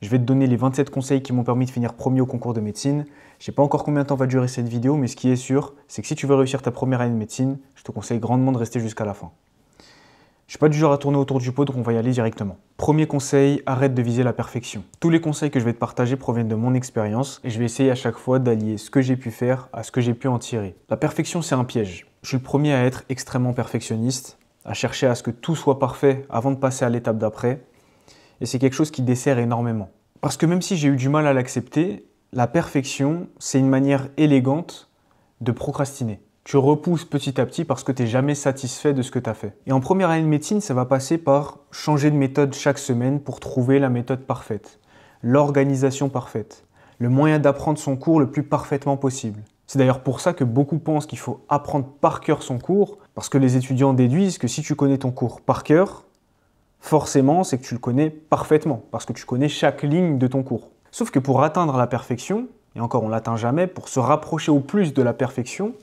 Je vais te donner les 27 conseils qui m'ont permis de finir premier au concours de médecine. Je ne sais pas encore combien de temps va durer cette vidéo, mais ce qui est sûr, c'est que si tu veux réussir ta première année de médecine, je te conseille grandement de rester jusqu'à la fin. Je ne suis pas du genre à tourner autour du pot, donc on va y aller directement. Premier conseil, arrête de viser la perfection. Tous les conseils que je vais te partager proviennent de mon expérience et je vais essayer à chaque fois d'allier ce que j'ai pu faire à ce que j'ai pu en tirer. La perfection, c'est un piège. Je suis le premier à être extrêmement perfectionniste, à chercher à ce que tout soit parfait avant de passer à l'étape d'après. Et c'est quelque chose qui dessert énormément. Parce que même si j'ai eu du mal à l'accepter, la perfection, c'est une manière élégante de procrastiner. Tu repousses petit à petit parce que tu n'es jamais satisfait de ce que tu as fait. Et en première année de médecine, ça va passer par changer de méthode chaque semaine pour trouver la méthode parfaite, l'organisation parfaite, le moyen d'apprendre son cours le plus parfaitement possible. C'est d'ailleurs pour ça que beaucoup pensent qu'il faut apprendre par cœur son cours, parce que les étudiants déduisent que si tu connais ton cours par cœur, forcément, c'est que tu le connais parfaitement, parce que tu connais chaque ligne de ton cours. Sauf que pour atteindre la perfection, et encore on ne l'atteint jamais, pour se rapprocher au plus de la perfection,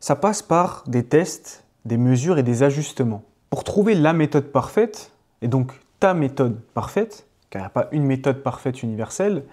ça passe par des tests, des mesures et des ajustements. Pour trouver la méthode parfaite, et donc ta méthode parfaite, car il n'y a pas une méthode parfaite universelle,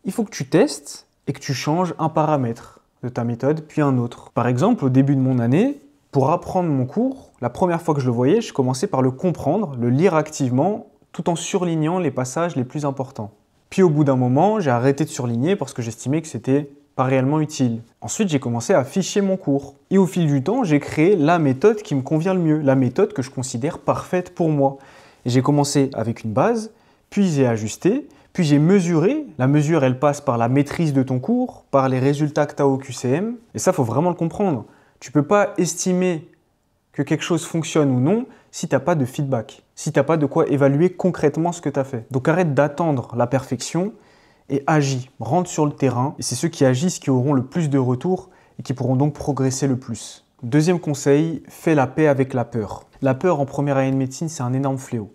il faut que tu testes et que tu changes un paramètre de ta méthode, puis un autre. Par exemple, au début de mon année, pour apprendre mon cours, la première fois que je le voyais, je commençais par le comprendre, le lire activement, tout en surlignant les passages les plus importants. Puis au bout d'un moment, j'ai arrêté de surligner parce que j'estimais que c'était pas réellement utile. Ensuite, j'ai commencé à ficher mon cours. Et au fil du temps, j'ai créé la méthode qui me convient le mieux, la méthode que je considère parfaite pour moi. Et j'ai commencé avec une base, puis j'ai ajusté, puis j'ai mesuré. La mesure, elle passe par la maîtrise de ton cours, par les résultats que tu as au QCM. Et ça, il faut vraiment le comprendre. Tu ne peux pas estimer que quelque chose fonctionne ou non si tu n'as pas de feedback, si tu n'as pas de quoi évaluer concrètement ce que tu as fait. Donc arrête d'attendre la perfection et agis, rentre sur le terrain. Et c'est ceux qui agissent qui auront le plus de retours et qui pourront donc progresser le plus. Deuxième conseil, fais la paix avec la peur. La peur en première année de médecine, c'est un énorme fléau.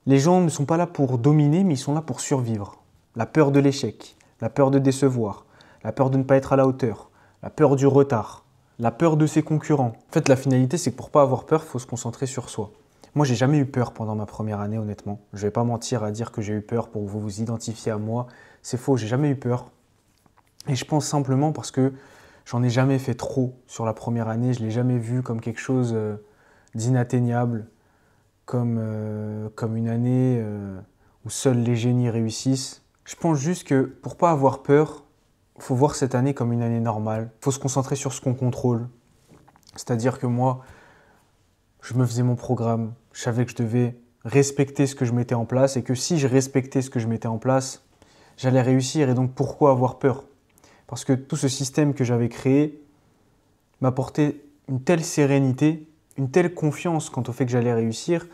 Les gens ne sont pas là pour dominer, mais ils sont là pour survivre. La peur de l'échec, la peur de décevoir, la peur de ne pas être à la hauteur, la peur du retard, la peur de ses concurrents. En fait, la finalité, c'est que pour ne pas avoir peur, il faut se concentrer sur soi. Moi, j'ai jamais eu peur pendant ma première année, honnêtement. Je ne vais pas mentir à dire que j'ai eu peur pour vous identifier à moi. C'est faux, j'ai jamais eu peur. Et je pense simplement parce que j'en ai jamais fait trop sur la première année. Je ne l'ai jamais vu comme quelque chose d'inatteignable, comme une année où seuls les génies réussissent. Je pense juste que pour ne pas avoir peur, il faut voir cette année comme une année normale. Il faut se concentrer sur ce qu'on contrôle. C'est-à-dire que moi, je me faisais mon programme, je savais que je devais respecter ce que je mettais en place et que si je respectais ce que je mettais en place, j'allais réussir. Et donc pourquoi avoir peur? Parce que tout ce système que j'avais créé m'apportait une telle sérénité, une telle confiance quant au fait que j'allais réussir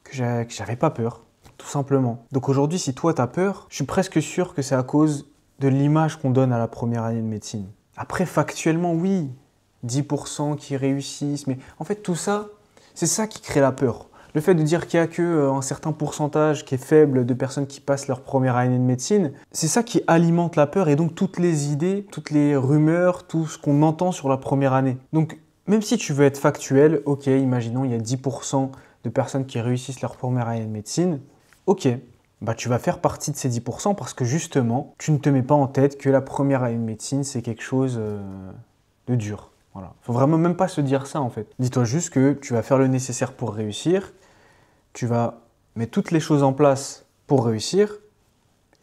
que j'avais pas peur, tout simplement. Donc aujourd'hui, si toi tu as peur, je suis presque sûr que c'est à cause de l'image qu'on donne à la première année de médecine. Après, factuellement, oui, 10% qui réussissent, mais en fait tout ça, c'est ça qui crée la peur. Le fait de dire qu'il n'y a qu'un certain pourcentage qui est faible de personnes qui passent leur première année de médecine, c'est ça qui alimente la peur et donc toutes les idées, toutes les rumeurs, tout ce qu'on entend sur la première année. Donc même si tu veux être factuel, ok, imaginons il y a 10% de personnes qui réussissent leur première année de médecine, ok, bah tu vas faire partie de ces 10% parce que justement, tu ne te mets pas en tête que la première année de médecine, c'est quelque chose de dur. Voilà. Faut vraiment même pas se dire ça en fait. Dis-toi juste que tu vas faire le nécessaire pour réussir, tu vas mettre toutes les choses en place pour réussir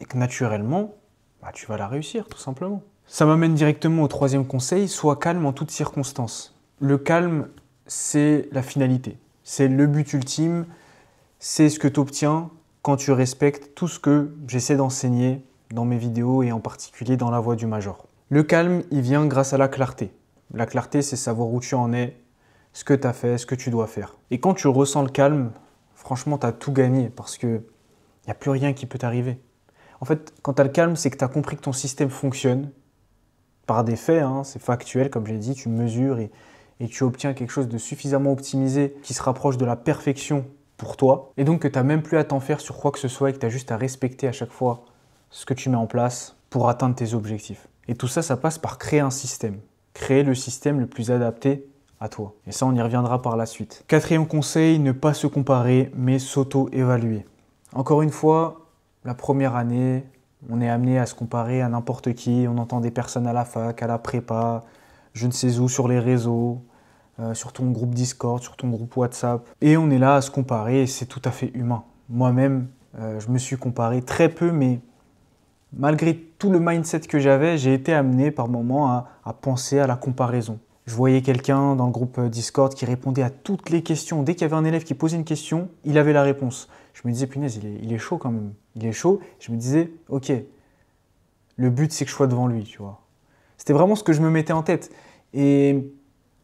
et que naturellement, bah, tu vas la réussir tout simplement. Ça m'amène directement au troisième conseil, sois calme en toutes circonstances. Le calme, c'est la finalité, c'est le but ultime, c'est ce que tu obtiens quand tu respectes tout ce que j'essaie d'enseigner dans mes vidéos et en particulier dans la voie du major. Le calme, il vient grâce à la clarté. La clarté, c'est savoir où tu en es, ce que tu as fait, ce que tu dois faire. Et quand tu ressens le calme, franchement, tu as tout gagné parce qu'il n'y a plus rien qui peut t'arriver. En fait, quand tu as le calme, c'est que tu as compris que ton système fonctionne par des faits, hein, c'est factuel, comme j'ai dit, tu mesures et tu obtiens quelque chose de suffisamment optimisé qui se rapproche de la perfection pour toi. Et donc que tu n'as même plus à t'en faire sur quoi que ce soit et que tu as juste à respecter à chaque fois ce que tu mets en place pour atteindre tes objectifs. Et tout ça, ça passe par créer un système. Créer le système le plus adapté à toi. Et ça, on y reviendra par la suite. Quatrième conseil, ne pas se comparer, mais s'auto-évaluer. Encore une fois, la première année, on est amené à se comparer à n'importe qui. On entend des personnes à la fac, à la prépa, je ne sais où, sur les réseaux, sur ton groupe Discord, sur ton groupe WhatsApp. Et on est là à se comparer et c'est tout à fait humain. Moi-même, je me suis comparé très peu, mais malgré tout le mindset que j'avais, j'ai été amené par moments à penser à la comparaison. Je voyais quelqu'un dans le groupe Discord qui répondait à toutes les questions. Dès qu'il y avait un élève qui posait une question, il avait la réponse. Je me disais, punaise, il est chaud quand même. Il est chaud. Je me disais, ok, le but c'est que je sois devant lui, tu vois. C'était vraiment ce que je me mettais en tête. Et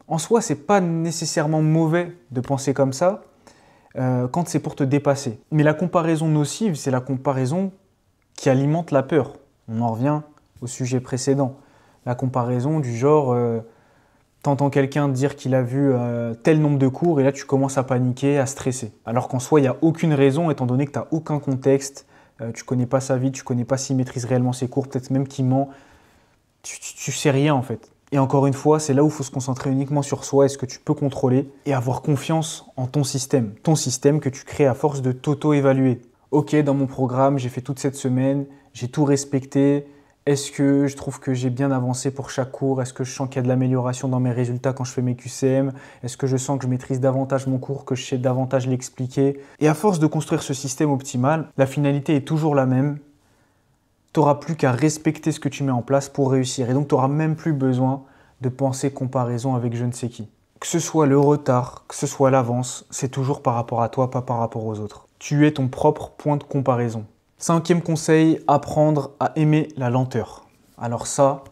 en soi, c'est pas nécessairement mauvais de penser comme ça quand c'est pour te dépasser. Mais la comparaison nocive, c'est la comparaison qui alimente la peur. On en revient au sujet précédent. La comparaison du genre, t'entends quelqu'un dire qu'il a vu tel nombre de cours et là tu commences à paniquer, à stresser. Alors qu'en soi, il n'y a aucune raison étant donné que tu n'as aucun contexte, tu ne connais pas sa vie, tu ne connais pas s'il maîtrise réellement ses cours, peut-être même qu'il ment. Tu sais rien en fait. Et encore une fois, c'est là où il faut se concentrer uniquement sur soi et ce que tu peux contrôler et avoir confiance en ton système. Ton système que tu crées à force de t'auto-évaluer. Ok, dans mon programme, j'ai fait toute cette semaine, j'ai tout respecté. Est-ce que je trouve que j'ai bien avancé pour chaque cours? Est-ce que je sens qu'il y a de l'amélioration dans mes résultats quand je fais mes QCM? Est-ce que je sens que je maîtrise davantage mon cours, que je sais davantage l'expliquer? Et à force de construire ce système optimal, la finalité est toujours la même. Tu n'auras plus qu'à respecter ce que tu mets en place pour réussir. Et donc, tu n'auras même plus besoin de penser comparaison avec je ne sais qui. Que ce soit le retard, que ce soit l'avance, c'est toujours par rapport à toi, pas par rapport aux autres. Tu es ton propre point de comparaison. 5e conseil, apprendre à aimer la lenteur. Alors ça,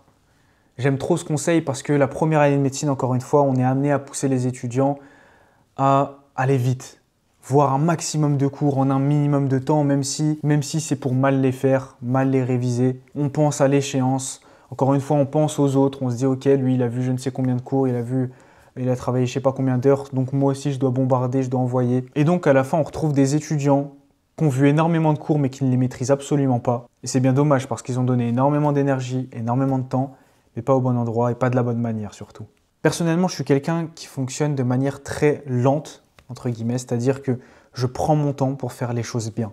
j'aime trop ce conseil parce que la première année de médecine, encore une fois, on est amené à pousser les étudiants à aller vite. Voir un maximum de cours en un minimum de temps, même si c'est pour mal les faire, mal les réviser. On pense à l'échéance. Encore une fois, on pense aux autres. On se dit, ok, lui, il a vu je ne sais combien de cours, il a travaillé je ne sais pas combien d'heures. Donc moi aussi, je dois bombarder, je dois envoyer. Et donc, à la fin, on retrouve des étudiants qui ont vu énormément de cours, mais qui ne les maîtrisent absolument pas. Et c'est bien dommage parce qu'ils ont donné énormément d'énergie, énormément de temps, mais pas au bon endroit et pas de la bonne manière surtout. Personnellement, je suis quelqu'un qui fonctionne de manière très lente, entre guillemets, c'est-à-dire que je prends mon temps pour faire les choses bien.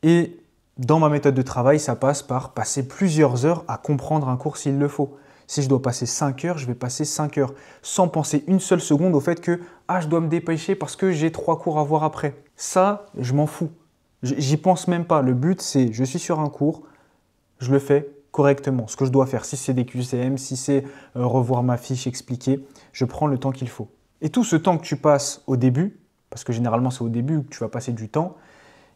Et dans ma méthode de travail, ça passe par passer plusieurs heures à comprendre un cours s'il le faut. Si je dois passer 5 heures, je vais passer 5 heures, sans penser une seule seconde au fait que je dois me dépêcher parce que j'ai 3 cours à voir après. Ça, je m'en fous. J'y pense même pas. Le but, c'est je suis sur un cours, je le fais correctement, ce que je dois faire. Si c'est des QCM, si c'est revoir ma fiche, expliquer, je prends le temps qu'il faut. Et tout ce temps que tu passes au début, parce que généralement c'est au début que tu vas passer du temps,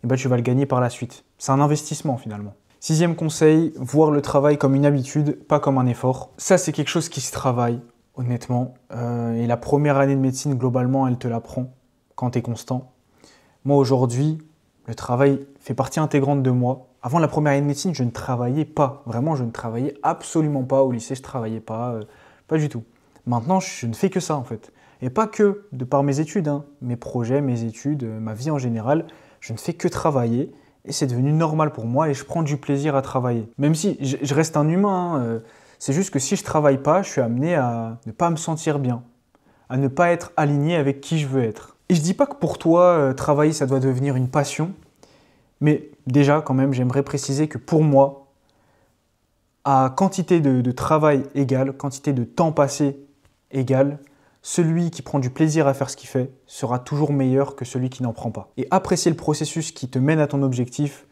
et ben, tu vas le gagner par la suite. C'est un investissement finalement. 6e conseil, voir le travail comme une habitude, pas comme un effort. Ça, c'est quelque chose qui se travaille, honnêtement. Et la première année de médecine, globalement, elle te l'apprend quand tu es constant. Moi, aujourd'hui, le travail fait partie intégrante de moi. Avant la première année de médecine, je ne travaillais pas. Vraiment, je ne travaillais absolument pas. Au lycée, je ne travaillais pas. Pas du tout. Maintenant, je ne fais que ça, en fait. Et pas que de par mes études, hein. Mes projets, mes études, ma vie en général. Je ne fais que travailler. Et c'est devenu normal pour moi et je prends du plaisir à travailler. Même si je reste un humain, hein, c'est juste que si je ne travaille pas, je suis amené à ne pas me sentir bien, à ne pas être aligné avec qui je veux être. Et je ne dis pas que pour toi, travailler, ça doit devenir une passion, mais déjà, quand même, j'aimerais préciser que pour moi, à quantité de travail égale, quantité de temps passé égale, celui qui prend du plaisir à faire ce qu'il fait sera toujours meilleur que celui qui n'en prend pas. Et apprécier le processus qui te mène à ton objectif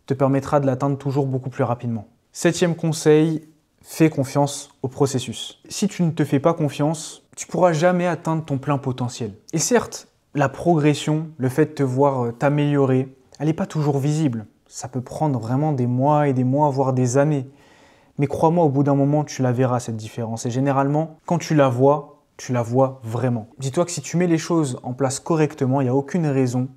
te permettra de l'atteindre toujours beaucoup plus rapidement. 7e conseil, fais confiance au processus. Si tu ne te fais pas confiance, tu ne pourras jamais atteindre ton plein potentiel. Et certes, la progression, le fait de te voir t'améliorer, elle n'est pas toujours visible. Ça peut prendre vraiment des mois et des mois, voire des années. Mais crois-moi, au bout d'un moment, tu la verras cette différence. Et généralement, quand tu la vois vraiment. Dis-toi que si tu mets les choses en place correctement, il n'y a aucune raison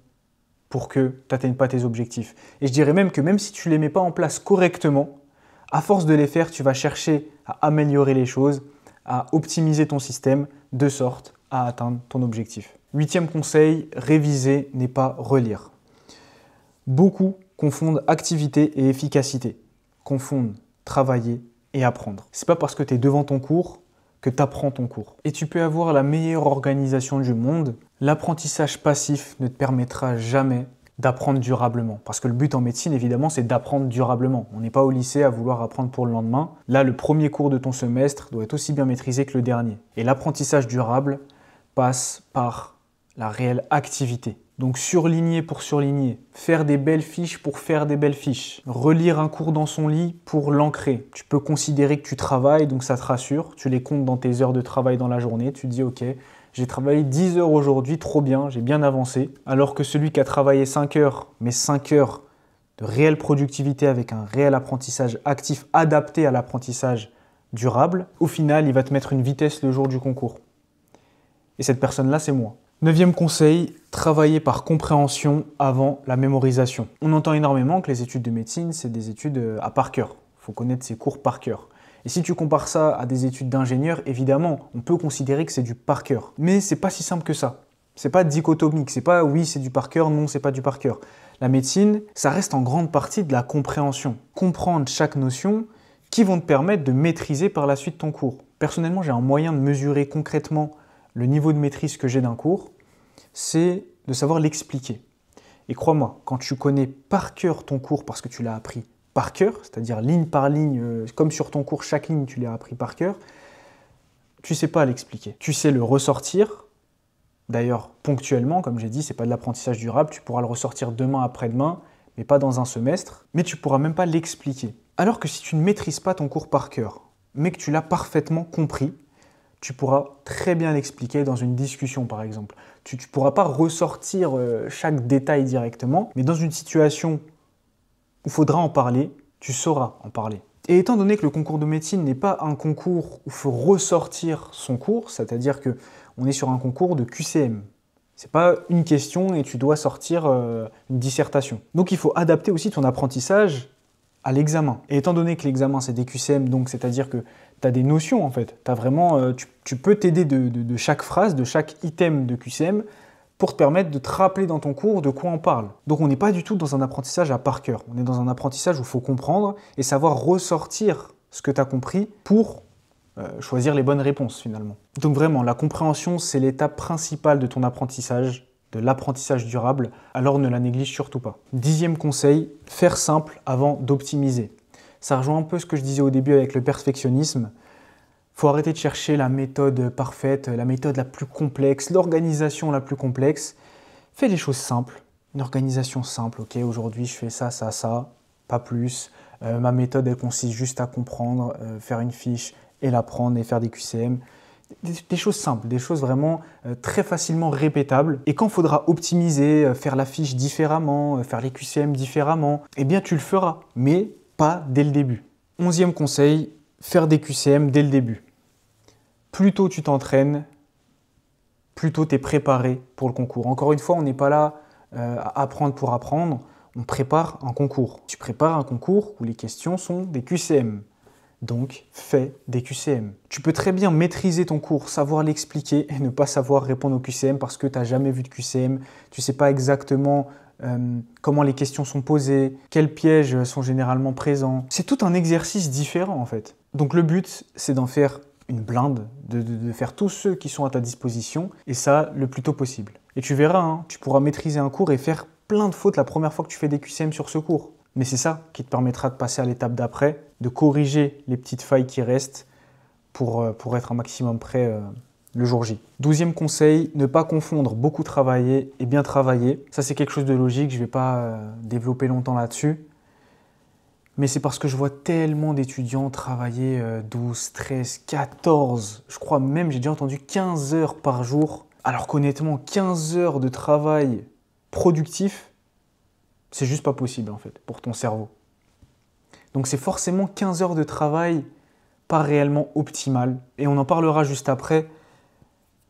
pour que tu n'atteignes pas tes objectifs. Et je dirais même que même si tu ne les mets pas en place correctement, à force de les faire, tu vas chercher à améliorer les choses, à optimiser ton système de sorte à atteindre ton objectif. 8e conseil, réviser n'est pas relire. Beaucoup confondent activité et efficacité, confondent travailler et apprendre. C'est pas parce que tu es devant ton cours que tu apprends ton cours. Et tu peux avoir la meilleure organisation du monde, l'apprentissage passif ne te permettra jamais d'apprendre durablement. Parce que le but en médecine, évidemment, c'est d'apprendre durablement. On n'est pas au lycée à vouloir apprendre pour le lendemain. Là, le premier cours de ton semestre doit être aussi bien maîtrisé que le dernier. Et l'apprentissage durable passe par la réelle activité. Donc surligner pour surligner, faire des belles fiches pour faire des belles fiches, relire un cours dans son lit pour l'ancrer. Tu peux considérer que tu travailles, donc ça te rassure, tu les comptes dans tes heures de travail dans la journée, tu te dis ok, j'ai travaillé 10 heures aujourd'hui, trop bien, j'ai bien avancé. Alors que celui qui a travaillé 5 heures, mais 5 heures de réelle productivité avec un réel apprentissage actif adapté à l'apprentissage durable, au final, il va te mettre une vitesse le jour du concours. Et cette personne-là, c'est moi. 9e conseil, travailler par compréhension avant la mémorisation. On entend énormément que les études de médecine, c'est des études à par cœur. Il faut connaître ses cours par cœur. Et si tu compares ça à des études d'ingénieur, évidemment, on peut considérer que c'est du par cœur. Mais c'est pas si simple que ça. C'est pas dichotomique, c'est pas oui c'est du par cœur, non c'est pas du par cœur. La médecine, ça reste en grande partie de la compréhension. Comprendre chaque notion qui vont te permettre de maîtriser par la suite ton cours. Personnellement, j'ai un moyen de mesurer concrètement le niveau de maîtrise que j'ai d'un cours, c'est de savoir l'expliquer. Et crois-moi, quand tu connais par cœur ton cours parce que tu l'as appris par cœur, c'est-à-dire ligne par ligne, comme sur ton cours, chaque ligne tu l'as appris par cœur, tu ne sais pas l'expliquer. Tu sais le ressortir, d'ailleurs ponctuellement, comme j'ai dit, ce n'est pas de l'apprentissage durable, tu pourras le ressortir demain après-demain, mais pas dans un semestre, mais tu ne pourras même pas l'expliquer. Alors que si tu ne maîtrises pas ton cours par cœur, mais que tu l'as parfaitement compris, tu pourras très bien l'expliquer dans une discussion par exemple. Tu ne pourras pas ressortir chaque détail directement, mais dans une situation où il faudra en parler, tu sauras en parler. Et étant donné que le concours de médecine n'est pas un concours où il faut ressortir son cours, c'est-à-dire qu'on est sur un concours de QCM. Ce n'est pas une question et tu dois sortir une dissertation. Donc il faut adapter aussi ton apprentissage à l'examen. Et étant donné que l'examen c'est des QCM, donc c'est-à-dire que tu as des notions en fait. T'as vraiment, tu peux t'aider de chaque phrase, de chaque item de QCM pour te permettre de te rappeler dans ton cours de quoi on parle. Donc on n'est pas du tout dans un apprentissage à par cœur. On est dans un apprentissage où il faut comprendre et savoir ressortir ce que tu as compris pour choisir les bonnes réponses finalement. Donc vraiment, la compréhension c'est l'étape principale de ton apprentissage, de l'apprentissage durable, alors ne la néglige surtout pas. 10e conseil, faire simple avant d'optimiser. Ça rejoint un peu ce que je disais au début avec le perfectionnisme. Il faut arrêter de chercher la méthode parfaite, la méthode la plus complexe, l'organisation la plus complexe. Fais les choses simples, une organisation simple. Ok, aujourd'hui je fais ça, ça, ça, pas plus. Ma méthode elle consiste juste à comprendre, faire une fiche et l'apprendre et faire des QCM. Des choses simples, des choses vraiment très facilement répétables. Et quand il faudra optimiser, faire la fiche différemment, faire les QCM différemment, eh bien tu le feras, mais pas dès le début. 11e conseil, faire des QCM dès le début. Plus tôt tu t'entraînes, plus tôt tu es préparé pour le concours. Encore une fois, on n'est pas là à apprendre pour apprendre, on prépare un concours. Tu prépares un concours où les questions sont des QCM. Donc, fais des QCM. Tu peux très bien maîtriser ton cours, savoir l'expliquer et ne pas savoir répondre aux QCM parce que tu n'as jamais vu de QCM, tu ne sais pas exactement comment les questions sont posées, quels pièges sont généralement présents. C'est tout un exercice différent en fait. Donc le but, c'est d'en faire une blinde, de faire tous ceux qui sont à ta disposition et ça le plus tôt possible. Et tu verras, hein, tu pourras maîtriser un cours et faire plein de fautes la première fois que tu fais des QCM sur ce cours. Mais c'est ça qui te permettra de passer à l'étape d'après, de corriger les petites failles qui restent pour être un maximum prêt le jour J. 12e conseil, ne pas confondre beaucoup travailler et bien travailler. Ça, c'est quelque chose de logique, je ne vais pas développer longtemps là-dessus. Mais c'est parce que je vois tellement d'étudiants travailler 12, 13, 14, je crois même, j'ai déjà entendu 15 heures par jour. Alors qu'honnêtement, 15 heures de travail productif, c'est juste pas possible en fait, pour ton cerveau. Donc c'est forcément 15 heures de travail pas réellement optimal. Et on en parlera juste après.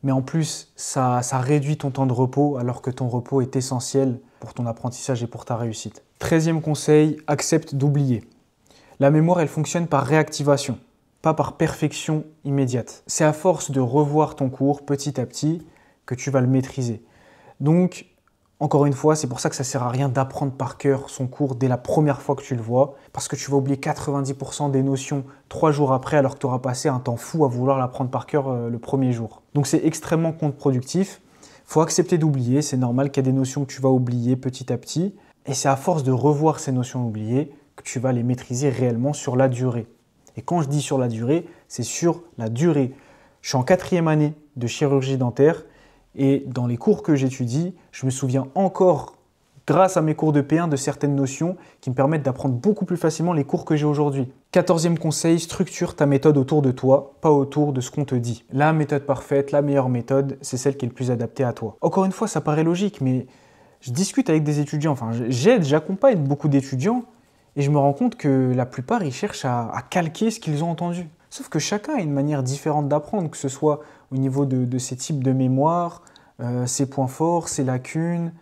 Mais en plus, ça réduit ton temps de repos alors que ton repos est essentiel pour ton apprentissage et pour ta réussite. 13e conseil, accepte d'oublier. La mémoire, elle fonctionne par réactivation, pas par perfection immédiate. C'est à force de revoir ton cours petit à petit que tu vas le maîtriser. Donc, encore une fois, c'est pour ça que ça ne sert à rien d'apprendre par cœur son cours dès la première fois que tu le vois, parce que tu vas oublier 90% des notions 3 jours après alors que tu auras passé un temps fou à vouloir l'apprendre par cœur le premier jour. Donc c'est extrêmement contre-productif. Il Faut accepter d'oublier, c'est normal qu'il y a des notions que tu vas oublier petit à petit. Et c'est à force de revoir ces notions oubliées que tu vas les maîtriser réellement sur la durée. Et quand je dis sur la durée, c'est sur la durée. Je suis en 4e année de chirurgie dentaire et dans les cours que j'étudie, je me souviens encore, grâce à mes cours de P1, de certaines notions qui me permettent d'apprendre beaucoup plus facilement les cours que j'ai aujourd'hui. 14e conseil, structure ta méthode autour de toi, pas autour de ce qu'on te dit. La méthode parfaite, la meilleure méthode, c'est celle qui est le plus adaptée à toi. Encore une fois, ça paraît logique, mais je discute avec des étudiants, enfin j'accompagne beaucoup d'étudiants et je me rends compte que la plupart, ils cherchent à calquer ce qu'ils ont entendu. Sauf que chacun a une manière différente d'apprendre, que ce soit au niveau de ses types de mémoire, ses points forts, ses lacunes,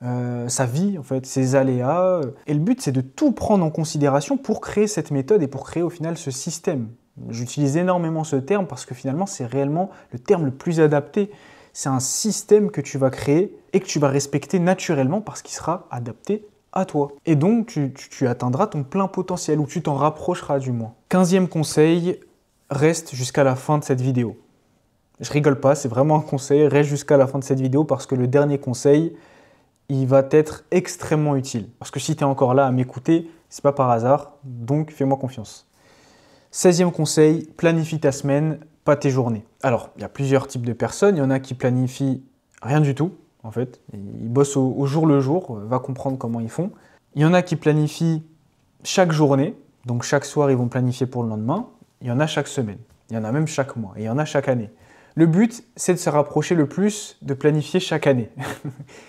sa vie, en fait, ses aléas. Et le but, c'est de tout prendre en considération pour créer cette méthode et pour créer au final ce système. J'utilise énormément ce terme parce que finalement, c'est réellement le terme le plus adapté. C'est un système que tu vas créer et que tu vas respecter naturellement parce qu'il sera adapté à toi. Et donc, tu atteindras ton plein potentiel ou tu t'en rapprocheras du moins. 15e conseil, reste jusqu'à la fin de cette vidéo. Je rigole pas, c'est vraiment un conseil, reste jusqu'à la fin de cette vidéo parce que le dernier conseil, il va t'être extrêmement utile. Parce que si tu es encore là à m'écouter, c'est pas par hasard, donc fais-moi confiance. 16e conseil, planifie ta semaine, pas tes journées. Alors, il y a plusieurs types de personnes, il y en a qui planifient rien du tout, en fait. Ils bossent au jour le jour, va comprendre comment ils font. Il y en a qui planifient chaque journée, donc chaque soir ils vont planifier pour le lendemain. Il y en a chaque semaine, il y en a même chaque mois, et il y en a chaque année. Le but, c'est de se rapprocher le plus de planifier chaque année.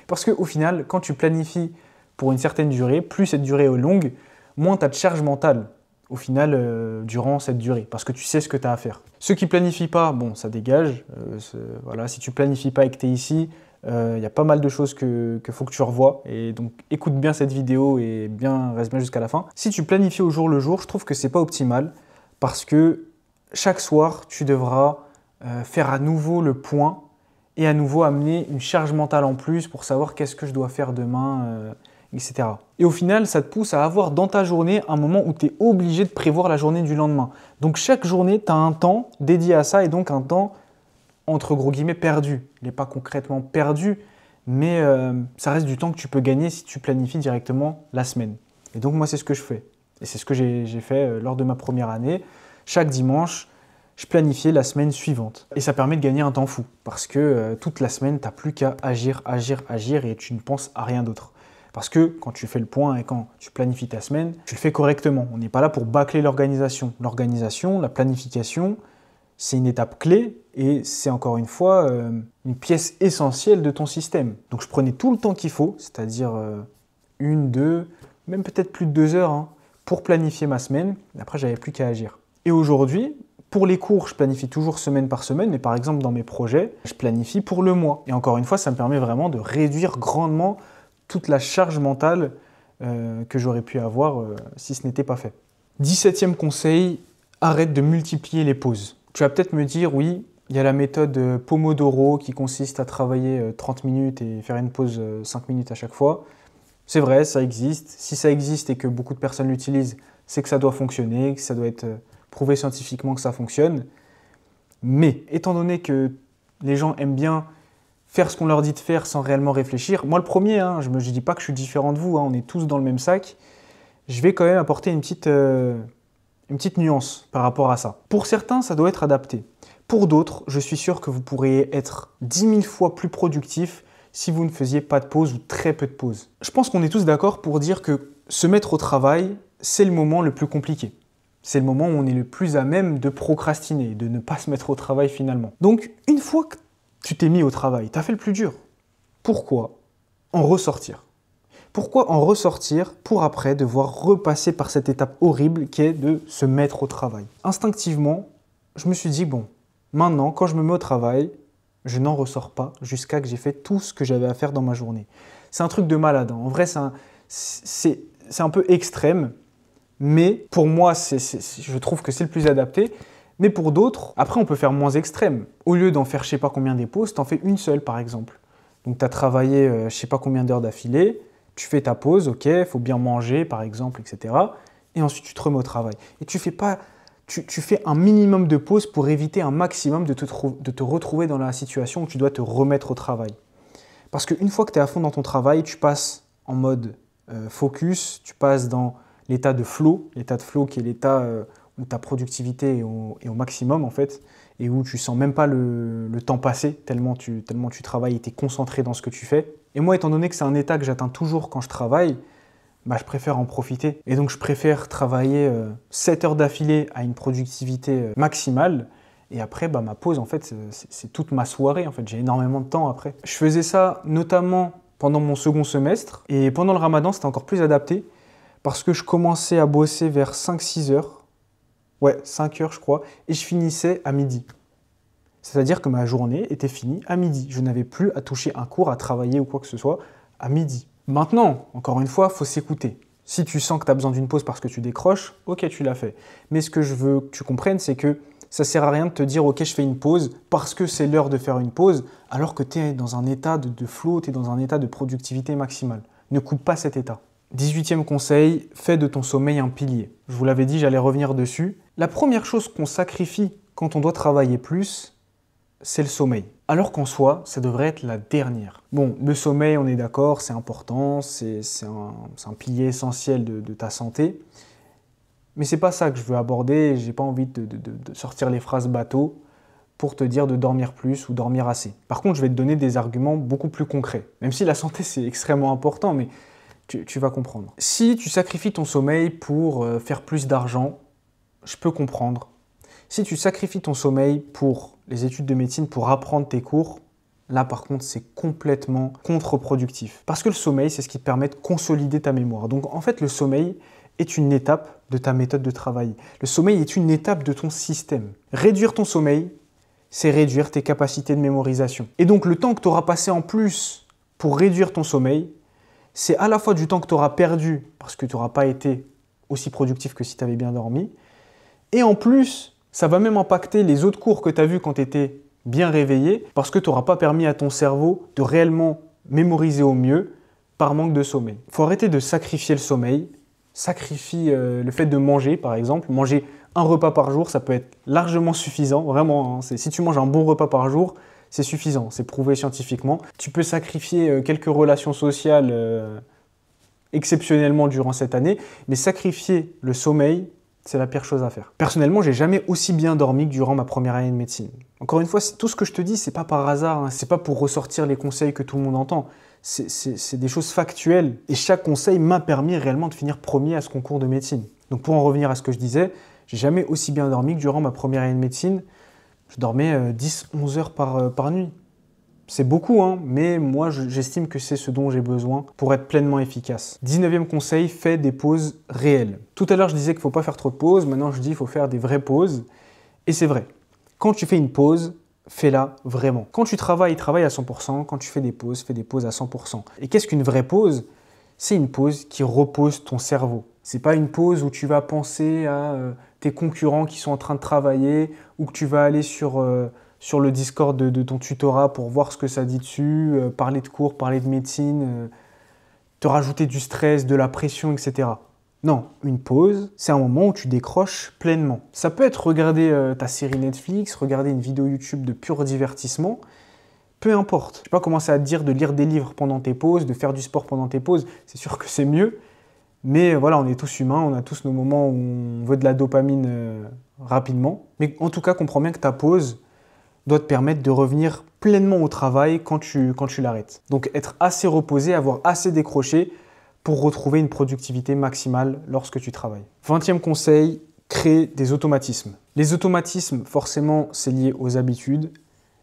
Parce qu'au final, quand tu planifies pour une certaine durée, plus cette durée est longue, moins tu as de charge mentale au final durant cette durée. Parce que tu sais ce que tu as à faire. Ceux qui ne planifient pas, bon, ça dégage. Voilà, si tu ne planifies pas et que tu es ici, il y a pas mal de choses qu'il faut que tu revoies. Et donc, écoute bien cette vidéo et reste bien jusqu'à la fin. Si tu planifies au jour le jour, je trouve que ce n'est pas optimal. Parce que chaque soir, tu devras faire à nouveau le point et à nouveau amener une charge mentale en plus pour savoir qu'est-ce que je dois faire demain, etc. Et au final, ça te pousse à avoir dans ta journée un moment où tu es obligé de prévoir la journée du lendemain. Donc chaque journée, tu as un temps dédié à ça et donc un temps entre gros guillemets perdu. Il n'est pas concrètement perdu, mais ça reste du temps que tu peux gagner si tu planifies directement la semaine. Et donc moi, c'est ce que je fais. Et c'est ce que j'ai fait lors de ma première année. Chaque dimanche, je planifiais la semaine suivante. Et ça permet de gagner un temps fou parce que toute la semaine, tu n'as plus qu'à agir, agir, agir et tu ne penses à rien d'autre. Parce que quand tu fais le point et quand tu planifies ta semaine, tu le fais correctement. On n'est pas là pour bâcler l'organisation. L'organisation, la planification, c'est une étape clé et c'est encore une fois une pièce essentielle de ton système. Donc je prenais tout le temps qu'il faut, c'est-à-dire 1, 2, même peut-être plus de 2 heures pour planifier ma semaine. Après, j'avais plus qu'à agir. Et aujourd'hui, pour les cours, je planifie toujours semaine par semaine, mais par exemple dans mes projets, je planifie pour le mois. Et encore une fois, ça me permet vraiment de réduire grandement toute la charge mentale que j'aurais pu avoir si ce n'était pas fait. 17e conseil, arrête de multiplier les pauses. Tu vas peut-être me dire, oui, il y a la méthode Pomodoro qui consiste à travailler 30 minutes et faire une pause 5 minutes à chaque fois. C'est vrai, ça existe. Si ça existe et que beaucoup de personnes l'utilisent, c'est que ça doit fonctionner, que ça doit être prouvé scientifiquement que ça fonctionne. Mais étant donné que les gens aiment bien faire ce qu'on leur dit de faire sans réellement réfléchir, moi le premier, je ne dis pas que je suis différent de vous, on est tous dans le même sac, je vais quand même apporter une petite nuance par rapport à ça. Pour certains, ça doit être adapté. Pour d'autres, je suis sûr que vous pourriez être 10 000 fois plus productif si vous ne faisiez pas de pause ou très peu de pause. Je pense qu'on est tous d'accord pour dire que se mettre au travail, c'est le moment le plus compliqué. C'est le moment où on est le plus à même de procrastiner, de ne pas se mettre au travail finalement. Donc, une fois que tu t'es mis au travail, tu as fait le plus dur. Pourquoi en ressortir? Pourquoi en ressortir pour après devoir repasser par cette étape horrible qui est de se mettre au travail? Instinctivement, je me suis dit, bon, maintenant, quand je me mets au travail, je n'en ressors pas jusqu'à que j'ai fait tout ce que j'avais à faire dans ma journée. C'est un truc de malade. En vrai, c'est un peu extrême, mais pour moi, je trouve que c'est le plus adapté. Mais pour d'autres, après, on peut faire moins extrême. Au lieu d'en faire je ne sais pas combien des pauses, tu en fais une seule, par exemple. Donc, tu as travaillé je ne sais pas combien d'heures d'affilée, tu fais ta pause, ok, il faut bien manger, par exemple, etc. Et ensuite, tu te remets au travail. Et tu fais un minimum de pause pour éviter un maximum de te retrouver dans la situation où tu dois te remettre au travail. Parce qu'une fois que tu es à fond dans ton travail, tu passes en mode focus, tu passes dans l'état de flow qui est l'état où ta productivité est au maximum en fait, et où tu sens même pas le temps passer, tellement tu travailles et tu es concentré dans ce que tu fais. Et moi, étant donné que c'est un état que j'atteins toujours quand je travaille, bah, je préfère en profiter. Et donc, je préfère travailler 7 heures d'affilée à une productivité maximale. Et après, bah, ma pause, en fait, c'est toute ma soirée. En fait, j'ai énormément de temps après. Je faisais ça notamment pendant mon second semestre. Et pendant le ramadan, c'était encore plus adapté parce que je commençais à bosser vers 5-6 heures. Ouais, 5 heures, je crois. Et je finissais à midi. C'est-à-dire que ma journée était finie à midi. Je n'avais plus à toucher un cours, à travailler ou quoi que ce soit à midi. Maintenant, encore une fois, il faut s'écouter. Si tu sens que tu as besoin d'une pause parce que tu décroches, ok, tu l'as fait. Mais ce que je veux que tu comprennes, c'est que ça ne sert à rien de te dire ok, je fais une pause parce que c'est l'heure de faire une pause, alors que tu es dans un état de flow, tu es dans un état de productivité maximale. Ne coupe pas cet état. 18e conseil, fais de ton sommeil un pilier. Je vous l'avais dit, j'allais revenir dessus. La première chose qu'on sacrifie quand on doit travailler plus, c'est le sommeil. Alors qu'en soi, ça devrait être la dernière. Bon, le sommeil, on est d'accord, c'est important, c'est un pilier essentiel de ta santé. Mais c'est pas ça que je veux aborder, j'ai pas envie de sortir les phrases bateau pour te dire de dormir plus ou dormir assez. Par contre, je vais te donner des arguments beaucoup plus concrets. Même si la santé, c'est extrêmement important, mais tu vas comprendre. Si tu sacrifies ton sommeil pour faire plus d'argent, je peux comprendre. Si tu sacrifies ton sommeil pour les études de médecine, pour apprendre tes cours, là par contre c'est complètement contre-productif. Parce que le sommeil, c'est ce qui te permet de consolider ta mémoire. Donc en fait le sommeil est une étape de ta méthode de travail. Le sommeil est une étape de ton système. Réduire ton sommeil, c'est réduire tes capacités de mémorisation. Et donc le temps que tu auras passé en plus pour réduire ton sommeil, c'est à la fois du temps que tu auras perdu parce que tu n'auras pas été aussi productif que si tu avais bien dormi, et en plus, ça va même impacter les autres cours que tu as vus quand tu étais bien réveillé parce que tu n'auras pas permis à ton cerveau de réellement mémoriser au mieux par manque de sommeil. Il faut arrêter de sacrifier le sommeil. Sacrifie le fait de manger, par exemple. Manger un repas par jour, ça peut être largement suffisant. Vraiment, hein. Si tu manges un bon repas par jour, c'est suffisant. C'est prouvé scientifiquement. Tu peux sacrifier quelques relations sociales exceptionnellement durant cette année, mais sacrifier le sommeil, c'est la pire chose à faire. Personnellement, j'ai jamais aussi bien dormi que durant ma première année de médecine. Encore une fois, tout ce que je te dis, c'est pas par hasard, hein. C'est pas pour ressortir les conseils que tout le monde entend. C'est des choses factuelles. Et chaque conseil m'a permis réellement de finir premier à ce concours de médecine. Donc pour en revenir à ce que je disais, j'ai jamais aussi bien dormi que durant ma première année de médecine. Je dormais 10-11 heures par nuit. C'est beaucoup, hein, mais moi j'estime que c'est ce dont j'ai besoin pour être pleinement efficace. 19e conseil, fais des pauses réelles. Tout à l'heure je disais qu'il ne faut pas faire trop de pauses, maintenant je dis qu'il faut faire des vraies pauses. Et c'est vrai, quand tu fais une pause, fais-la vraiment. Quand tu travailles à 100%, quand tu fais des pauses à 100%. Et qu'est-ce qu'une vraie pause? C'est une pause qui repose ton cerveau. C'est pas une pause où tu vas penser à tes concurrents qui sont en train de travailler ou que tu vas aller sur le Discord de ton tutorat pour voir ce que ça dit dessus, parler de cours, parler de médecine, te rajouter du stress, de la pression, etc. Non, une pause, c'est un moment où tu décroches pleinement. Ça peut être regarder ta série Netflix, regarder une vidéo YouTube de pur divertissement, peu importe. Je ne vais pas commencer à te dire de lire des livres pendant tes pauses, de faire du sport pendant tes pauses, c'est sûr que c'est mieux. Mais voilà, on est tous humains, on a tous nos moments où on veut de la dopamine rapidement. Mais en tout cas, comprends bien que ta pause doit te permettre de revenir pleinement au travail quand tu l'arrêtes. Donc être assez reposé, avoir assez décroché pour retrouver une productivité maximale lorsque tu travailles. 20e conseil, crée des automatismes. Les automatismes, forcément, c'est lié aux habitudes.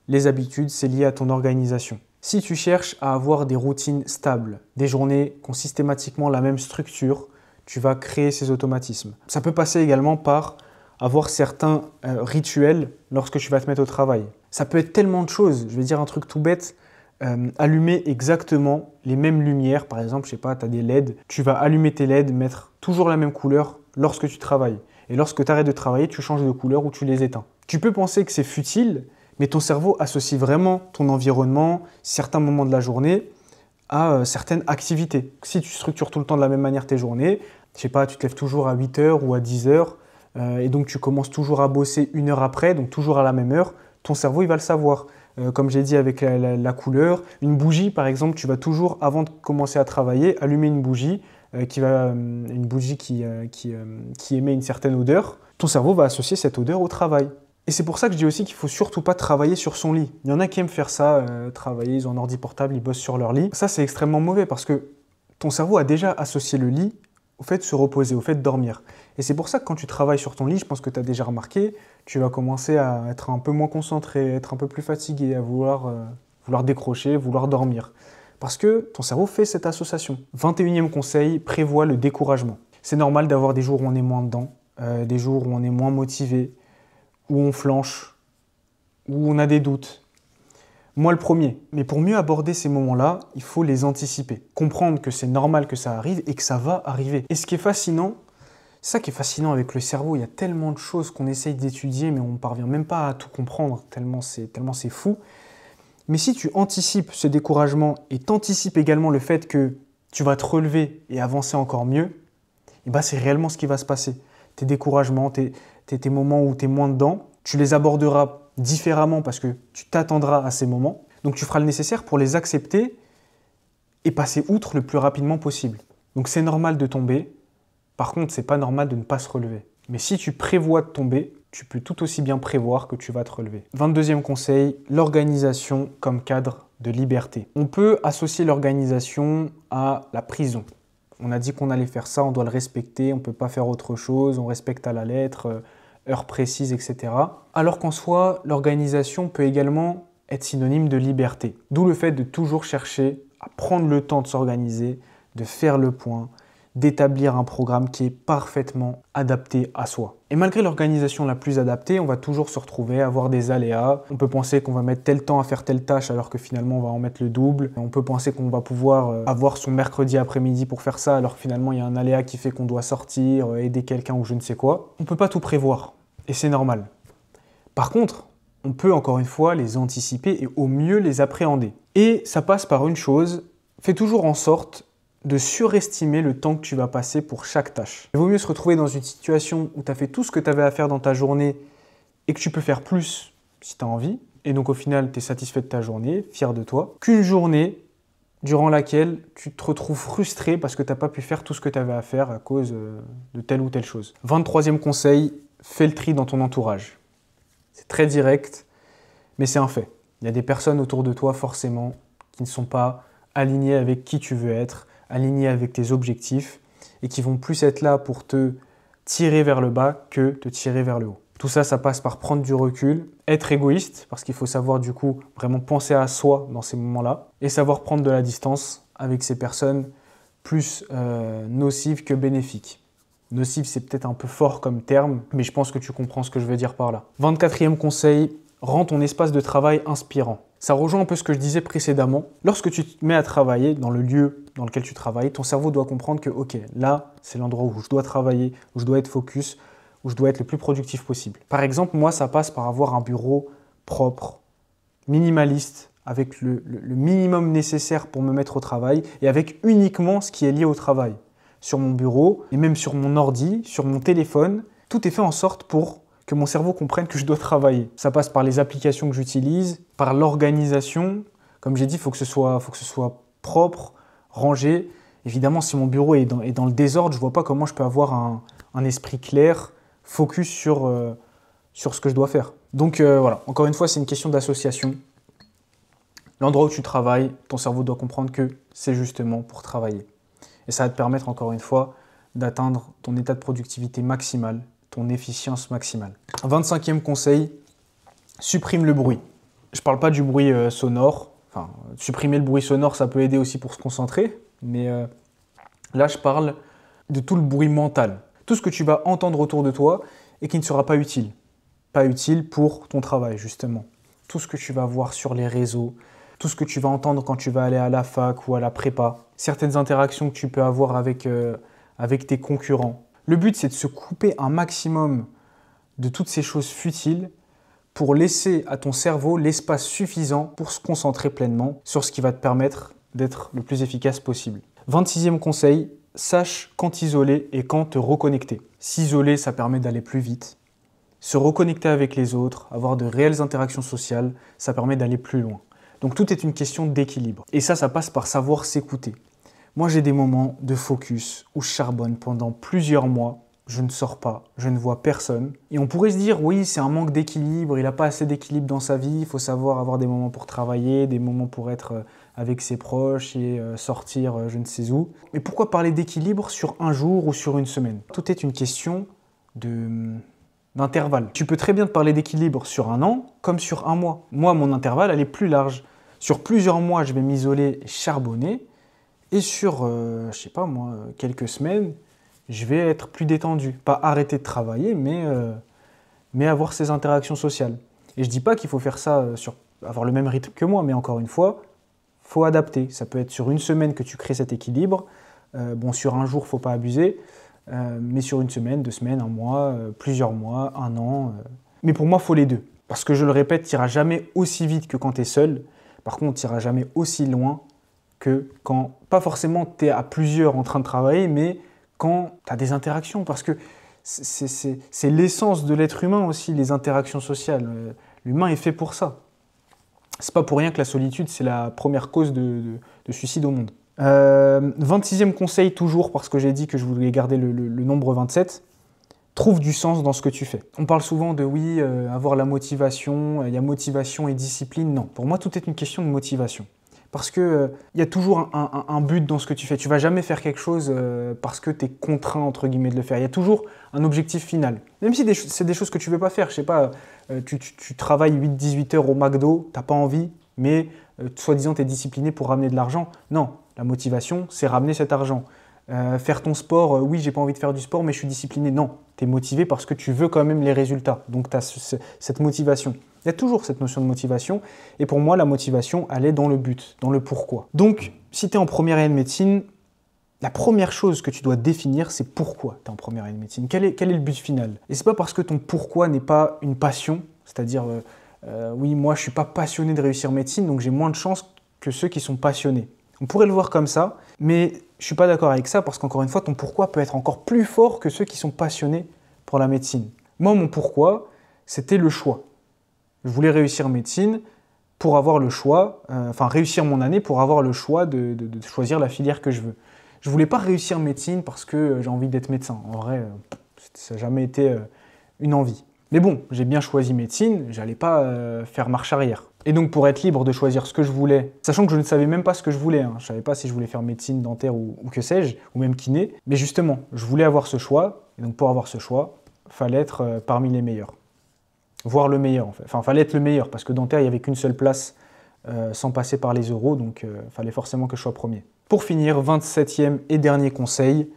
Les habitudes, c'est lié à ton organisation. Si tu cherches à avoir des routines stables, des journées qui ont systématiquement la même structure, tu vas créer ces automatismes. Ça peut passer également par avoir certains rituels lorsque tu vas te mettre au travail. Ça peut être tellement de choses. Je vais dire un truc tout bête. Allumer exactement les mêmes lumières. Par exemple, je sais pas, tu as des LED. Tu vas allumer tes LED, mettre toujours la même couleur lorsque tu travailles. Et lorsque tu arrêtes de travailler, tu changes de couleur ou tu les éteins. Tu peux penser que c'est futile, mais ton cerveau associe vraiment ton environnement, certains moments de la journée, à certaines activités. Si tu structures tout le temps de la même manière tes journées, je sais pas, tu te lèves toujours à 8 h ou à 10 h, et donc tu commences toujours à bosser 1 heure après, donc toujours à la même heure, ton cerveau il va le savoir. Comme j'ai dit avec la couleur, une bougie par exemple, tu vas toujours, avant de commencer à travailler, allumer une bougie, qui émet une certaine odeur. Ton cerveau va associer cette odeur au travail. Et c'est pour ça que je dis aussi qu'il ne faut surtout pas travailler sur son lit. Il y en a qui aiment faire ça, travailler, ils ont un ordi portable, ils bossent sur leur lit. Ça, c'est extrêmement mauvais parce que ton cerveau a déjà associé le lit au fait de se reposer, au fait de dormir. Et c'est pour ça que quand tu travailles sur ton lit, je pense que tu as déjà remarqué, tu vas commencer à être un peu moins concentré, être un peu plus fatigué, à vouloir décrocher, vouloir dormir. Parce que ton cerveau fait cette association. 21e conseil, prévois le découragement. C'est normal d'avoir des jours où on est moins dedans, des jours où on est moins motivé, où on flanche, où on a des doutes. Moi le premier. Mais pour mieux aborder ces moments-là, il faut les anticiper. Comprendre que c'est normal que ça arrive et que ça va arriver. Et ce qui est fascinant, c'est ça qui est fascinant avec le cerveau, il y a tellement de choses qu'on essaye d'étudier mais on ne parvient même pas à tout comprendre, tellement c'est fou. Mais si tu anticipes ce découragement et t'anticipes également le fait que tu vas te relever et avancer encore mieux, et ben c'est réellement ce qui va se passer. Tes découragements, tes moments où tu es moins dedans, tu les aborderas différemment parce que tu t'attendras à ces moments. Donc tu feras le nécessaire pour les accepter et passer outre le plus rapidement possible. Donc c'est normal de tomber. Par contre, c'est pas normal de ne pas se relever. Mais si tu prévois de tomber, tu peux tout aussi bien prévoir que tu vas te relever. 22e conseil, l'organisation comme cadre de liberté. On peut associer l'organisation à la prison. On a dit qu'on allait faire ça, on doit le respecter, on ne peut pas faire autre chose, on respecte à la lettre, heure précise, etc. Alors qu'en soi, l'organisation peut également être synonyme de liberté. D'où le fait de toujours chercher à prendre le temps de s'organiser, de faire le point, d'établir un programme qui est parfaitement adapté à soi. Et malgré l'organisation la plus adaptée, on va toujours se retrouver à avoir des aléas. On peut penser qu'on va mettre tel temps à faire telle tâche alors que finalement on va en mettre le double. On peut penser qu'on va pouvoir avoir son mercredi après-midi pour faire ça alors que finalement il y a un aléa qui fait qu'on doit sortir, aider quelqu'un ou je ne sais quoi. On ne peut pas tout prévoir et c'est normal. Par contre, on peut encore une fois les anticiper et au mieux les appréhender. Et ça passe par une chose, fais toujours en sorte de surestimer le temps que tu vas passer pour chaque tâche. Il vaut mieux se retrouver dans une situation où tu as fait tout ce que tu avais à faire dans ta journée et que tu peux faire plus si tu as envie, et donc au final tu es satisfait de ta journée, fier de toi, qu'une journée durant laquelle tu te retrouves frustré parce que tu n'as pas pu faire tout ce que tu avais à faire à cause de telle ou telle chose. 23e conseil, fais le tri dans ton entourage. C'est très direct, mais c'est un fait. Il y a des personnes autour de toi forcément qui ne sont pas alignées avec qui tu veux être, alignés avec tes objectifs et qui vont plus être là pour te tirer vers le bas que te tirer vers le haut. Tout ça, ça passe par prendre du recul, être égoïste, parce qu'il faut savoir du coup vraiment penser à soi dans ces moments-là et savoir prendre de la distance avec ces personnes plus nocives que bénéfiques. Nocive, c'est peut-être un peu fort comme terme, mais je pense que tu comprends ce que je veux dire par là. 24e conseil, rends ton espace de travail inspirant. Ça rejoint un peu ce que je disais précédemment. Lorsque tu te mets à travailler dans le lieu dans lequel tu travailles, ton cerveau doit comprendre que ok, là, c'est l'endroit où je dois travailler, où je dois être focus, où je dois être le plus productif possible. Par exemple, moi, ça passe par avoir un bureau propre, minimaliste, avec le minimum nécessaire pour me mettre au travail et avec uniquement ce qui est lié au travail. Sur mon bureau et même sur mon ordi, sur mon téléphone, tout est fait en sorte pour que mon cerveau comprenne que je dois travailler. Ça passe par les applications que j'utilise, par l'organisation. Comme j'ai dit, il faut que ce soit propre, rangé. Évidemment, si mon bureau est dans le désordre, je ne vois pas comment je peux avoir un esprit clair, focus sur ce que je dois faire. Donc voilà, encore une fois, c'est une question d'association. L'endroit où tu travailles, ton cerveau doit comprendre que c'est justement pour travailler. Et ça va te permettre, encore une fois, d'atteindre ton état de productivité maximale, ton efficience maximale. 25e conseil, supprime le bruit. Je ne parle pas du bruit sonore. Enfin, supprimer le bruit sonore, ça peut aider aussi pour se concentrer. Mais là, je parle de tout le bruit mental. Tout ce que tu vas entendre autour de toi et qui ne sera pas utile. Pas utile pour ton travail, justement. Tout ce que tu vas voir sur les réseaux, tout ce que tu vas entendre quand tu vas aller à la fac ou à la prépa, certaines interactions que tu peux avoir avec tes concurrents. Le but, c'est de se couper un maximum de toutes ces choses futiles pour laisser à ton cerveau l'espace suffisant pour se concentrer pleinement sur ce qui va te permettre d'être le plus efficace possible. 26e conseil, sache quand t'isoler et quand te reconnecter. S'isoler, ça permet d'aller plus vite. Se reconnecter avec les autres, avoir de réelles interactions sociales, ça permet d'aller plus loin. Donc tout est une question d'équilibre. Et ça passe par savoir s'écouter. Moi, j'ai des moments de focus où je charbonne pendant plusieurs mois. Je ne sors pas, je ne vois personne. Et on pourrait se dire, oui, c'est un manque d'équilibre, il n'a pas assez d'équilibre dans sa vie, il faut savoir avoir des moments pour travailler, des moments pour être avec ses proches et sortir je ne sais où. Mais pourquoi parler d'équilibre sur un jour ou sur une semaine? Tout est une question d'intervalle. Tu peux très bien te parler d'équilibre sur un an comme sur un mois. Moi, mon intervalle, elle est plus large. Sur plusieurs mois, je vais m'isoler et charbonner. Et sur, je sais pas moi, quelques semaines, je vais être plus détendu. Pas arrêter de travailler, mais avoir ces interactions sociales. Et je dis pas qu'il faut faire ça avoir le même rythme que moi, mais encore une fois, faut adapter. Ça peut être sur une semaine que tu crées cet équilibre. Bon, sur un jour, faut pas abuser. Mais sur une semaine, 2 semaines, un mois, plusieurs mois, un an. Mais pour moi, il faut les deux. Parce que je le répète, tu n'iras jamais aussi vite que quand tu es seul. Par contre, tu n'iras jamais aussi loin que quand, pas forcément tu es à plusieurs en train de travailler, mais quand tu as des interactions. Parce que c'est l'essence de l'être humain aussi, les interactions sociales. L'humain est fait pour ça. C'est pas pour rien que la solitude, c'est la première cause de suicide au monde. 26e conseil, toujours parce que j'ai dit que je voulais garder le nombre 27, trouve du sens dans ce que tu fais. On parle souvent de oui, avoir la motivation, il y a motivation et discipline. Non, pour moi, tout est une question de motivation. Parce qu'il y a toujours un but dans ce que tu fais. Tu ne vas jamais faire quelque chose parce que tu es contraint, entre guillemets, de le faire. Il y a toujours un objectif final. Même si c'est des choses que tu ne veux pas faire. Je sais pas, tu travailles 8-18 heures au McDo, tu n'as pas envie, mais soi-disant, tu es discipliné pour ramener de l'argent. Non, la motivation, c'est ramener cet argent. Faire ton sport, oui, j'ai pas envie de faire du sport, mais je suis discipliné. Non, tu es motivé parce que tu veux quand même les résultats. Donc, tu as cette motivation. Il y a toujours cette notion de motivation. Et pour moi, la motivation, elle est dans le but, dans le pourquoi. Donc, si tu es en première année de médecine, la première chose que tu dois définir, c'est pourquoi tu es en première année de médecine. Quel est le but final? Et c'est pas parce que ton pourquoi n'est pas une passion, c'est-à-dire, oui, moi, je suis pas passionné de réussir médecine, donc j'ai moins de chances que ceux qui sont passionnés. On pourrait le voir comme ça, mais je suis pas d'accord avec ça parce qu'encore une fois, ton pourquoi peut être encore plus fort que ceux qui sont passionnés pour la médecine. Moi, mon pourquoi, c'était le choix. Je voulais réussir médecine pour avoir le choix, réussir mon année pour avoir le choix de choisir la filière que je veux. Je voulais pas réussir médecine parce que j'ai envie d'être médecin. En vrai, ça n'a jamais été une envie. Mais bon, j'ai bien choisi médecine, j'allais pas faire marche arrière. Et donc pour être libre de choisir ce que je voulais, sachant que je ne savais même pas ce que je voulais, je ne savais pas si je voulais faire médecine, dentaire ou que sais-je, ou même kiné, mais justement, je voulais avoir ce choix, et donc pour avoir ce choix, il fallait être parmi les meilleurs. Voire le meilleur en fait. Enfin, il fallait être le meilleur, parce que dentaire, il n'y avait qu'une seule place sans passer par les euros, donc il fallait forcément que je sois premier. Pour finir, 27e et dernier conseil,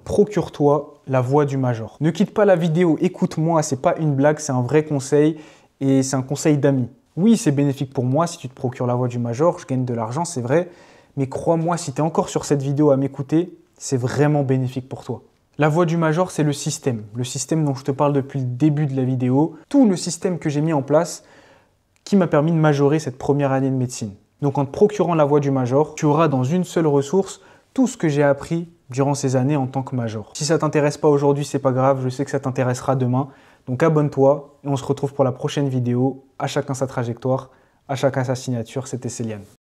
procure-toi la voix du major. Ne quitte pas la vidéo, écoute-moi, c'est pas une blague, c'est un vrai conseil et c'est un conseil d'amis. Oui, c'est bénéfique pour moi si tu te procures la voix du major, je gagne de l'argent, c'est vrai, mais crois-moi, si tu es encore sur cette vidéo à m'écouter, c'est vraiment bénéfique pour toi. La voix du major, c'est le système dont je te parle depuis le début de la vidéo, tout le système que j'ai mis en place qui m'a permis de majorer cette première année de médecine. Donc en te procurant la voix du major, tu auras dans une seule ressource tout ce que j'ai appris durant ces années en tant que major. Si ça ne t'intéresse pas aujourd'hui, c'est pas grave, je sais que ça t'intéressera demain. Donc abonne-toi et on se retrouve pour la prochaine vidéo. À chacun sa trajectoire, à chacun sa signature, c'était Céliane.